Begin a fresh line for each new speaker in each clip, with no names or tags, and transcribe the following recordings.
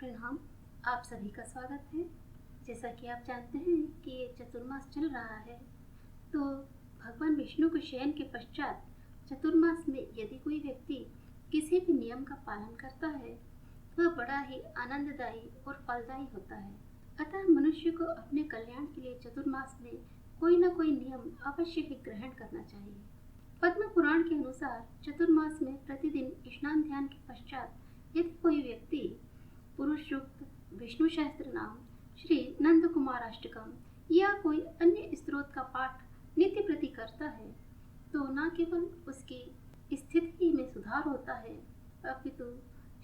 प्रणाम। आप सभी का स्वागत है। जैसा कि आप जानते हैं कि ये चतुर्मास चल रहा है, तो भगवान विष्णु के शयन के पश्चात चतुर्मास में यदि कोई व्यक्ति किसी भी नियम का पालन करता है, वह बड़ा ही आनंददायी और फलदायी होता है। अतः मनुष्य को अपने कल्याण के लिए चतुर्मास में कोई न कोई नियम अवश्य ही ग्रहण करना चाहिए। पद्म पुराण के अनुसार चतुर्मास में प्रतिदिन स्नान ध्यान के पश्चात यदि कोई व्यक्ति पुरुष सूक्त, विष्णु सहस्त्र नाम, श्री नंद कुमाराष्टकम या कोई अन्य स्त्रोत का पाठ नित्य प्रति करता है, तो न केवल उसकी स्थिति में सुधार होता है, अपितु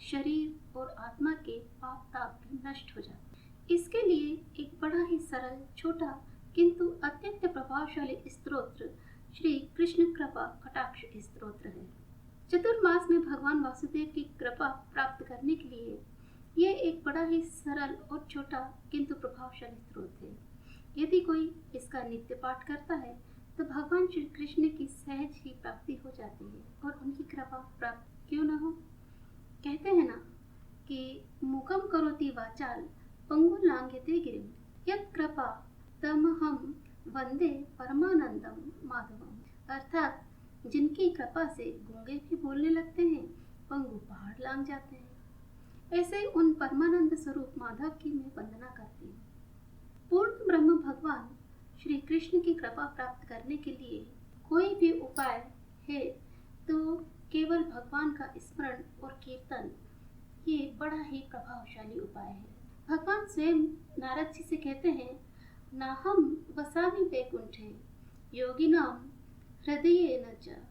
शरीर और आत्मा के पाप ताप भी नष्ट हो जाते हैं। इसके लिए एक बड़ा ही सरल, छोटा किंतु अत्यंत प्रभावशाली स्तोत्र श्री कृष्ण कृपा कटाक्ष स्तोत्र है। चतुर्मास में भगवान वासुदेव की कृपा प्राप्त करने के लिए यह एक बड़ा ही सरल और छोटा किंतु प्रभावशाली स्रोत है। यदि कोई इसका नित्य पाठ करता है तो भगवान श्री कृष्ण की सहज ही प्राप्ति हो जाती है और उनकी कृपा प्राप्त क्यों न हो। कहते हैं ना कि मुखम करोति वाचाल पंगुल लांघयते गिरिम यत् कृपा तमहम वंदे परमानंदम माधवम। अर्थात जिनकी कृपा से गूंगे भी बोलने लगते हैं, पंगु पहाड़ लांघ जाते हैं, ऐसे ही उन परमानंद स्वरूप माधव की मैं वंदना करती हूँ। पूर्ण ब्रह्म भगवान श्री कृष्ण की कृपा प्राप्त करने के लिए कोई भी उपाय है तो केवल भगवान का स्मरण और कीर्तन, ये बड़ा ही प्रभावशाली उपाय है। भगवान स्वयं नारद जी से कहते हैं, नाहम वसामि वैकुंठे योगिनाम हृदयेन च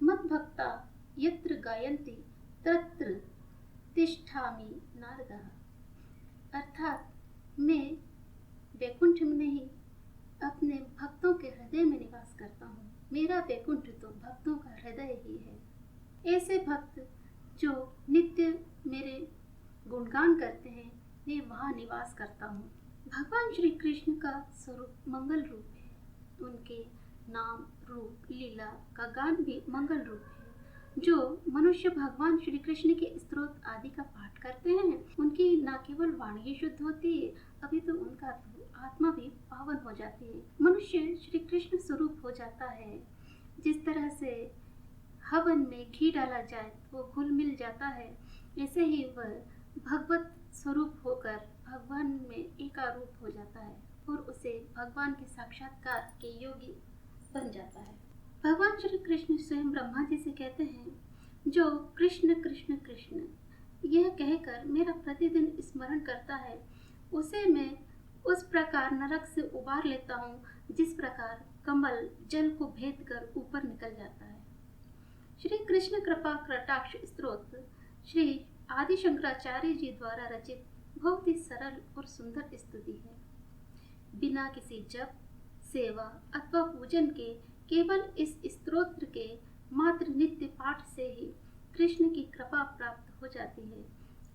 मद्भक्ता यत्र गायन्ति तत्र तिष्ठामि नारदः। अर्थात मैं वैकुंठ में नहीं, अपने भक्तों के हृदय में निवास करता हूँ। मेरा वैकुंठ तो भक्तों का हृदय ही है। ऐसे भक्त जो नित्य मेरे गुणगान करते हैं, मैं वहाँ निवास करता हूँ। भगवान श्री कृष्ण का स्वरूप मंगल रूप है। उनके नाम रूप लीला का गान भी मंगल रूप है। जो मनुष्य भगवान श्री कृष्ण के स्तोत्र आदि का पाठ करते हैं, उनकी न केवल वाणी ही शुद्ध होती है, अभी तो उनका आत्मा भी पावन हो जाती है। मनुष्य श्री कृष्ण स्वरूप हो जाता है। जिस तरह से हवन में घी डाला जाए वो घुल मिल जाता है, ऐसे ही वह भगवत स्वरूप होकर भगवान में एकारूप हो जाता है और उसे भगवान के साक्षात्कार के योगी बन जाता है। भगवान श्री कृष्ण स्वयं ब्रह्मा जी से कहते हैं, जो कृष्ण कृष्ण कृष्ण यह कहकर मेरा प्रतिदिन स्मरण करता है, उसे मैं उस प्रकार नरक से उबार लेता हूँ जिस प्रकार कमल जल को भेद कर ऊपर निकल जाता है। श्री कृष्ण कृपा कटाक्ष स्तोत्र श्री आदि शंकराचार्य जी द्वारा रचित बहुत ही सरल और सुंदर स्तुति है। बिना किसी जप, सेवा अथवा पूजन के केवल इस स्तोत्र के मात्र नित्य पाठ से ही कृष्ण की कृपा प्राप्त हो जाती है।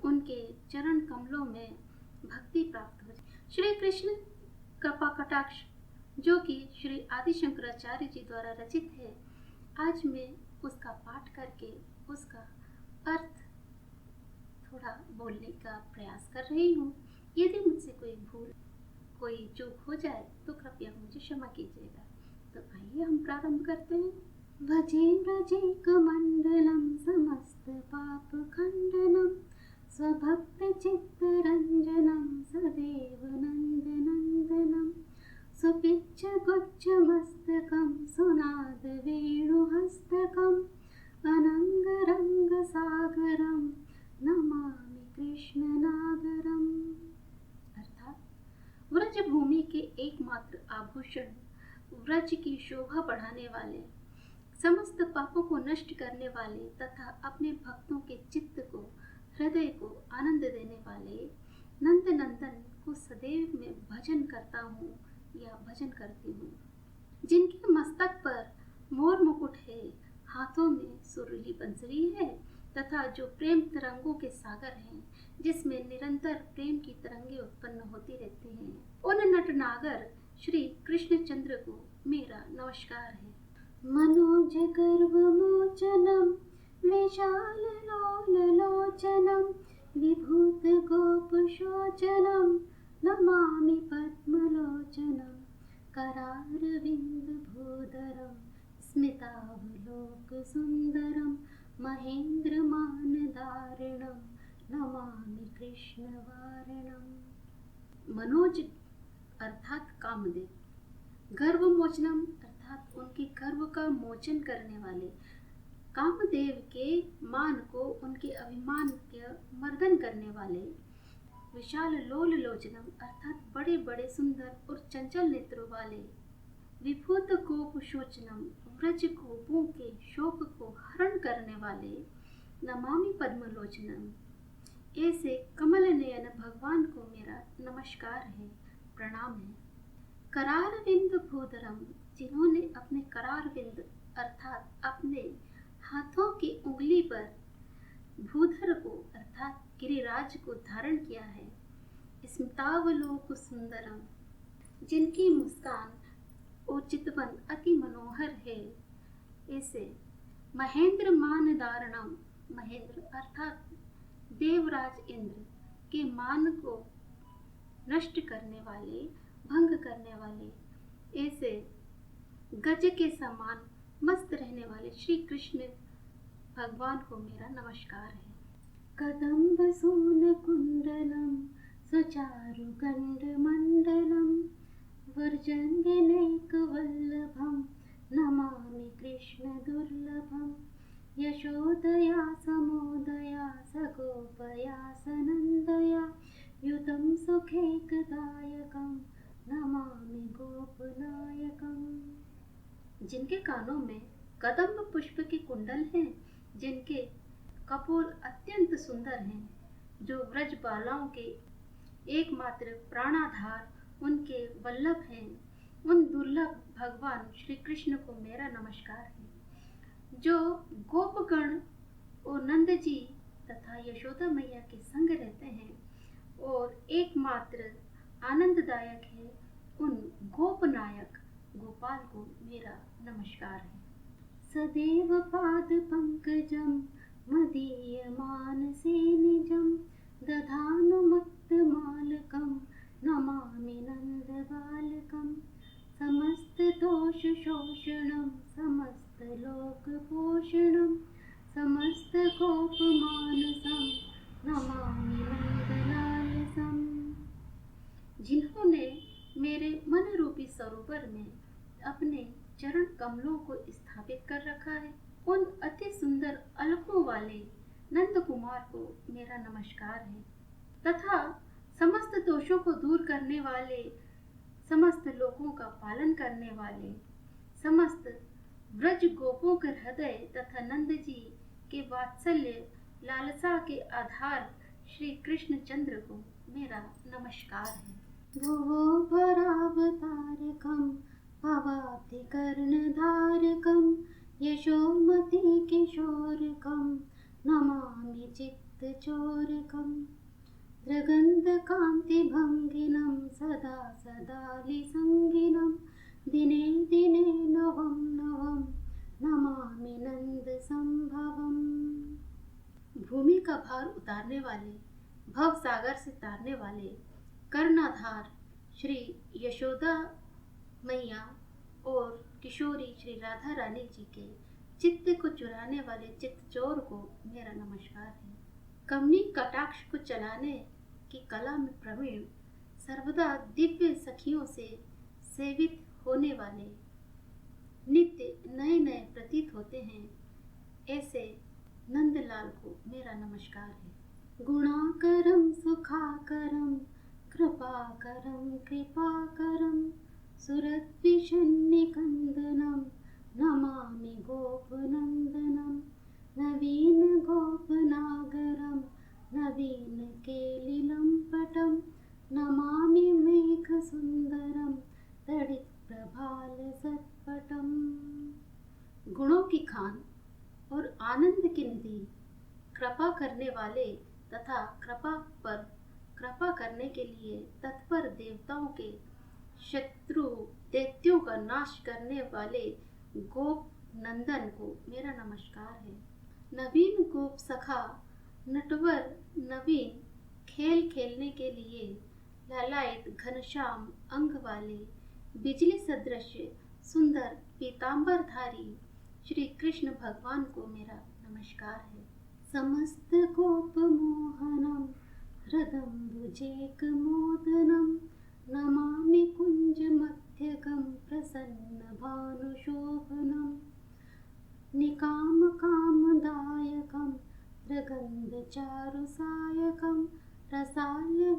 उनके चरण कमलों में भक्ति प्राप्त हो जाती है। श्री कृष्ण कृपा कटाक्ष जो कि श्री आदि शंकराचार्य जी द्वारा रचित है, आज मैं उसका पाठ करके उसका अर्थ थोड़ा बोलने का प्रयास कर रही हूँ। यदि मुझसे कोई भूल, कोई चूक हो जाए तो कृपया मुझे क्षमा कीजिएगा। तो आइए हम प्रारंभ करते हैं। भजे व्रजे कमंडलम समस्त पाप खंडनम स्वभक्त चित्त रंजनम सदैव नंद नंदनम सुपिच्छ गुच्छ मस्तकम सुनाद वेणुहस्तकम अनंग रंग सागरम नमामि कृष्ण नागरम। अर्थात व्रज भूमि के एकमात्र आभूषण, व्रज की शोभा बढ़ाने वाले, समस्त पापों को नष्ट करने वाले तथा अपने भक्तों के चित्त को, हृदय को आनंद देने वाले नंद नंदन को सदैव मैं भजन करता हूँ या भजन करती हूँ। जिनके मस्तक पर मोर मुकुट है, हाथों में सुरीली बंसुरी है तथा जो प्रेम तरंगों के सागर हैं, जिसमें निरंतर प्रेम की तरंगे उत्पन्न होती रहती हैं, उन नटनागर श्री कृष्णचंद्र को मेरा नमस्कार है। मनोज गर्व मोचनम विशाल लोचनम विभूत गोपशोचनं नमामि पद्मलोचनं करारविन्दभूधरं स्मितावलोकसुन्दरं महेन्द्रमानधारणं नमामि कृष्णवारणं। मनोज अर्थात कामदेव, गर्वमोचनम अर्थात उनके गर्व का मोचन करने वाले, कामदेव के मान को, उनके अभिमान के मर्दन करने वाले, विशाल लोल लोचनम अर्थात बड़े बड़े सुंदर और चंचल नेत्रों वाले, विभूत गोप शोचनम व्रज गोपों के शोक को हरण करने वाले, नमामि पद्मलोचनम ऐसे कमल नयन भगवान को मेरा नमस्कार है, प्रणाम है। करारविंद भूधरम जिन्होंने अपने करारविंद अर्थात अपने हाथों की उंगली पर भूधर को अर्थात गिरिराज को धारण किया है। स्मितावलोक सुंदरम जिनकी मुस्कान और चितवन अति मनोहर है। ऐसे महेंद्र मान धारणम महेंद्र अर्थात देवराज इंद्र के मान को नष्ट करने वाले, भंग करने वाले, ऐसे गज के समान मस्त रहने वाले श्री कृष्ण भगवान को मेरा नमस्कार है। कदम्ब सून कुंडलम सुचारु गंड मंडलम वर्जन्यनेक वल्लभम नमामि कृष्ण दुर्लभम यशोदया समोदया सगोपया सनंदया युतं सुखैकदायकं नमामि गोपनायकं। जिनके कानों में कदम्ब पुष्प के कुंडल हैं, जिनके कपोल अत्यंत सुंदर हैं, जो व्रज बालाओं के एकमात्र प्राणाधार उनके वल्लभ हैं, उन दुर्लभ भगवान श्री कृष्ण को मेरा नमस्कार है। जो गोपगण और नंद जी तथा यशोदा मैया के संग रहते हैं और एकमात्र आनंददायक है, उन गोपनायक गोपाल को मेरा नमस्कार है। सदैव पाद पंकजम मदीयमानसे निजम दधानुमुक्तमालकं नमामि नंदबालकं समस्त दोष शोषणं समस्त लोक पोषणं समस्त गोपमानसं नमामि नंदलालसं। जिन्होंने मेरे मन रूपी सरोवर में अपने चरण कमलों को स्थापित कर रखा है, उन अति सुंदर अलकों वाले नंद कुमार को मेरा नमस्कार है। तथा समस्त दोषों को दूर करने वाले, समस्त लोगों का पालन करने वाले, समस्त व्रज गोपों के हृदय तथा नंद जी के वात्सल्य लालसा के आधार श्री कृष्ण चंद्र को मेरा नमस्कार है। भुवो भरावतारकं भवाब्धिकर्णधारकं यशोमति किशोरकं नमामि चित्तचोरकं दृगन्धकान्तिभङ्गिनं सदा सदालिसङ्गिनं दिने दिने नवं नवं नमामि नन्दसंभवम्। भूमि का भार उतारने वाले, भव सागर से तारने वाले, कर्णाधार श्री यशोदा मैया और किशोरी श्री राधा रानी जी के चित्त को चुराने वाले चित्तचोर को मेरा नमस्कार है। कमनी कटाक्ष को चलाने की कला में प्रवीण, सर्वदा दिव्य सखियों से सेवित होने वाले, नित्य नए नए प्रतीत होते हैं, ऐसे नंदलाल को मेरा नमस्कार है। गुणाकरम सुखाकरम कृपाकरम कृपाकरम सुरद्विषन्निकन्दनं नमामि गोपनन्दनं नवीन गोपनागरं नवीन केलिलम्पटं नमामि मेघसुन्दरं तडित्प्रभालसत्पटं। गुणों की खान और आनंद की निधि, कृपा करने वाले तथा कृपा पर कृपा करने के लिए तत्पर देवताओं के शत्रु दैत्यों का नाश करने वाले गोप नंदन को मेरा नमस्कार है। नवीन गोप सखा नटवर नवीन खेल खेलने के लिए ललायत घनश्याम अंग वाले बिजली सदृश सुंदर पीतांबरधारी श्री कृष्ण भगवान को मेरा नमस्कार है। समस्त गोप मोहनम हृदम्बुजेकमोदनं नमामि कुंज मध्यगं प्रसन्न भानुशोभनं निकामकामदायकं त्रिगन्धचारुसायकं रसायनवेणुगायकं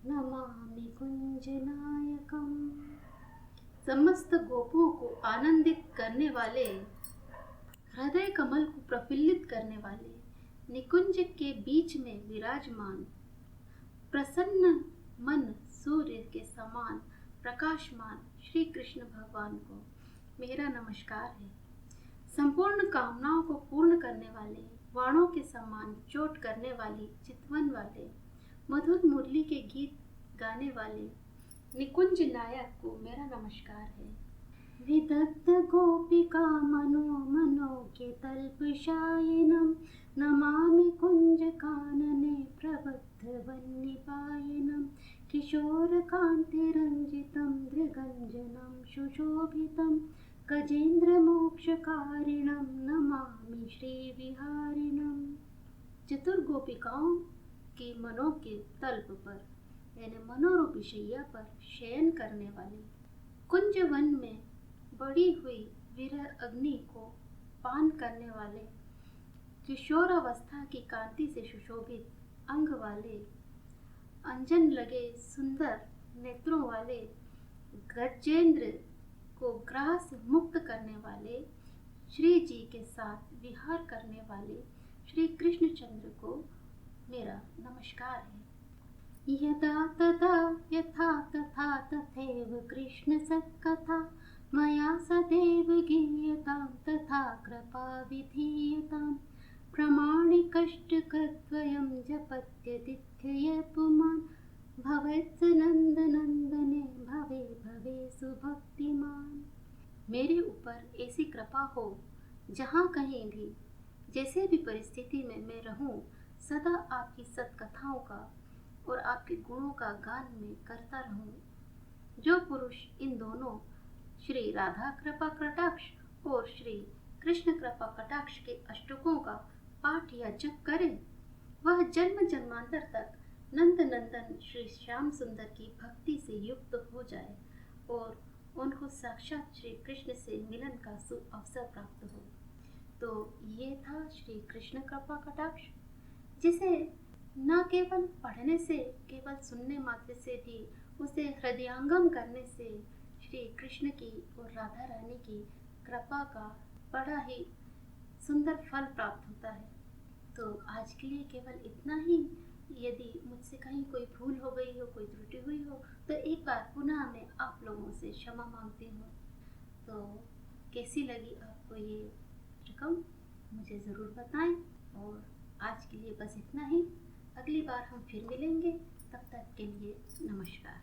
नमामि कुंजनायकं। समस्त गोपों को आनंदित करने वाले, हृदय कमल को प्रफुल्लित करने वाले, निकुंज के बीच में विराजमान, प्रसन्न मन सूर्य के समान प्रकाशमान श्री कृष्ण भगवान को मेरा नमस्कार है। संपूर्ण कामनाओं को पूर्ण करने वाले, वाणों के समान चोट करने वाली चितवन वाले, मधुर मुरली के गीत गाने वाले निकुंज नायक को मेरा नमस्कार है। विदग्ध गोपिका मनो के तल्पशायिनं नमामि कुंज कानने प्रबद्ध वह्निपायिनं किशोरकान्तिरञ्जितं दृगञ्जनं सुशोभितं गजेन्द्रमोक्षकारिणं नमामि श्रीविहारिणं। चतुर गोपिकाओं के मनों के तल्प पर यानी मनोरूपी शैया पर शयन करने वाले, कुंज वन में बढ़ी हुई विरह अग्नि को पान करने वाले, किशोरावस्था की कांति से सुशोभित अंग वाले, अंजन लगे सुंदर नेत्रों वाले, गजेंद्र को ग्रह से मुक्त करने वाले, श्री जी के साथ विहार करने वाले श्री कृष्णचंद्र को मेरा नमस्कार है। यदा तदा यथा तथा तथैव कृष्ण सत्कथा मया सदैव गीयतां तथा कृपा विधीयतां प्रमाणिकष्टकद्वयं जपत्यतिथ्यय पुमान् भवेत् नंदनंदने भवे भवे सुभक्तिमान। मेरे ऊपर ऐसी कृपा हो जहाँ कहीं भी जैसे भी परिस्थिति में मैं रहूं, सदा आपकी सत्कथाओं का और आपके गुणों का गान में करता रहूं। जो पुरुष इन दोनों श्री राधा कृपा कटाक्ष और श्री कृष्ण कृपा कटाक्ष के अष्टकों का पाठ या जप करे, वह जन्म जन्मांतर तक नंद नंदन श्री श्याम सुंदर की भक्ति से युक्त हो जाए और उनको साक्षात श्री कृष्ण से मिलन का सुअवसर प्राप्त हो। तो ये था श्री कृष्ण कृपा कटाक्ष, जिसे न केवल पढ़ने से, केवल सुनने मात्र से भी, उसे हृदयंगम करने से श्री कृष्ण की और राधा रानी की कृपा का बड़ा ही सुंदर फल प्राप्त होता है। तो आज के लिए केवल इतना ही। यदि मुझसे कहीं कोई भूल हो गई हो, कोई त्रुटि हुई हो, तो एक बार पुनः मैं आप लोगों से क्षमा मांगती हूँ। तो कैसी लगी आपको ये रकम मुझे ज़रूर बताएं। और आज के लिए बस इतना ही। अगली बार हम फिर मिलेंगे, तब तक के लिए नमस्कार।